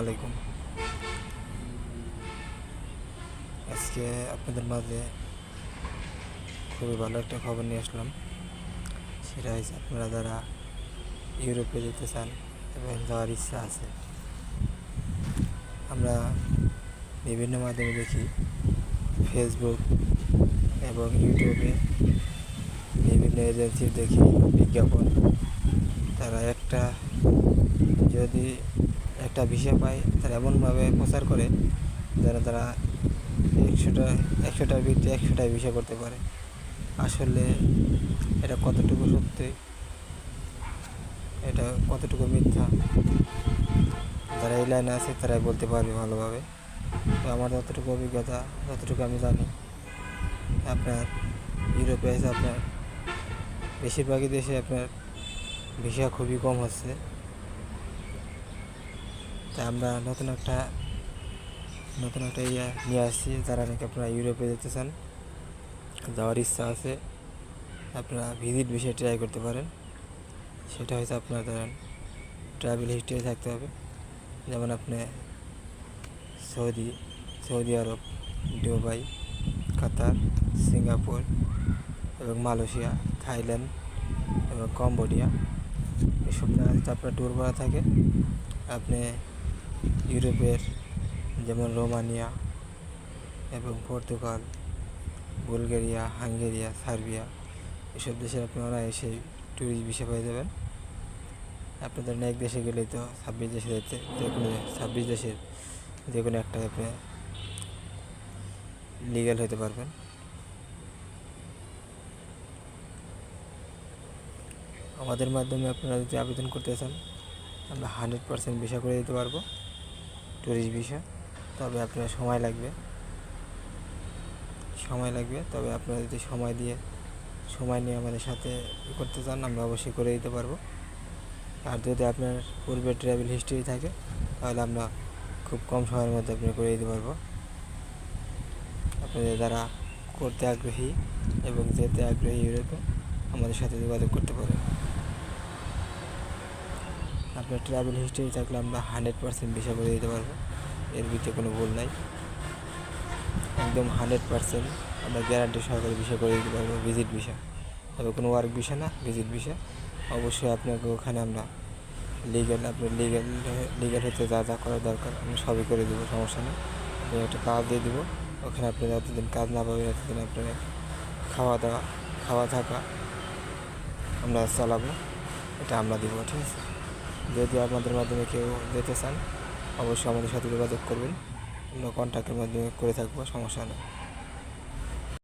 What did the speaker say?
আলাইকুম। আজকে আপনাদের মাঝে খুবই ভালো একটা খবর নিয়ে আসলাম। সেটা হচ্ছে আপনারা যারা ইউরোপে যেতে চান এবং যাওয়ার ইচ্ছা আছে, আমরা বিভিন্ন মাধ্যমে দেখি, ফেসবুক এবং ইউটিউবে বিভিন্ন এজেন্সির দেখি বিজ্ঞাপন। তারা যদি একটা ভিসা পায়, তারা এমনভাবে প্রচার করে যারা তারা একশোটার ভিত্তি 100টায় ভিসা করতে পারে। আসলে এটা কতটুকু সত্যি, এটা কতটুকু মিথ্যা, যারা এই লাইনে আছে তারাই বলতে পারবে ভালোভাবে। তো আমার যতটুকু অভিজ্ঞতা, যতটুকু আমি জানি, আপনার ইউরোপে এসে আপনার বেশিরভাগই দেশে আপনার ভিসা খুবই কম হচ্ছে। তাই আমরা নতুন একটা নিয়ে আসছি। যারা নাকি আপনারা ইউরোপে যেতে চান, যাওয়ার ইচ্ছা আছে, আপনারা ভিজিট ভিসা ট্রাই করতে পারেন। সেটা হচ্ছে আপনার ধরেন ট্রাভেল হিস্ট্রি থাকতে হবে। যেমন আপনি সৌদি আরব, দুবাই, কাতার, সিঙ্গাপুর এবং মালয়েশিয়া, থাইল্যান্ড এবং কম্বোডিয়া, এসব জায়গাতে আপনার ট্যুর করা থাকে। আপনি ইউরোপের যেমন রোমানিয়া এবং পর্তুগাল, বুলগেরিয়া, হাঙ্গেরিয়া, সার্বিয়া, এসব দেশে আপনারা এসে ট্যুরিস্ট ভিসা পেয়ে যাবেন। আপনাদের এক দেশে গেলেই তো 26 দেশে যেতে, যে কোনো 26 দেশের যে কোনো একটা আপনি লিগ্যাল হতে পারবেন। আমাদের মাধ্যমে আপনারা যদি আবেদন করতে চান, আমরা 100% ভিসা করে দিতে পারবো, ট্যুরিস্ট ভিসা। তবে আপনার সময় লাগবে। তবে আপনারা যদি সময় নিয়ে আমাদের সাথে করতে চান, আমরা অবশ্যই করে দিতে পারবো। আর যদি আপনার পূর্বে ট্রাভেল হিস্ট্রি থাকে, তাহলে আমরা খুব কম সময়ের মধ্যে আপনি করে দিতে পারবো। আপনাদের যারা করতে আগ্রহী এবং যেতে আগ্রহী ইউরোপে, আমাদের সাথে যোগাযোগ করতে পারেন। আপনার ট্রাভেল হিস্ট্রি থাকলে আমরা 100% ভিসা করে দিতে পারবো। এর ভিতরে কোনো ভুল নাই, একদম 100% আমরা গ্যারান্টি সহকারে ভিসা করে দিতে পারবো, ভিজিট ভিসা। তবে কোনো ওয়ার্ক ভিসা না, ভিজিট ভিসা। অবশ্যই আপনাকে ওখানে আমরা লিগ্যাল হতে যা যা করা দরকার আমরা সবই করে দেবো, সমস্যা নেই। আপনি একটা কাজ দিয়ে দেবো, ওখানে আপনি যতদিন কাজ না পাবেন ততদিন আপনার খাওয়া থাকা আমরা চালাবো, এটা আমরা দিব, ঠিক আছে? যদি আপনাদের মাধ্যমে কেউ যেতে চান, অবশ্যই আমাদের সাথে যোগাযোগ করবেন, আমরা কন্ট্যাক্টের মাধ্যমে করে থাকবো, সমস্যা নেই।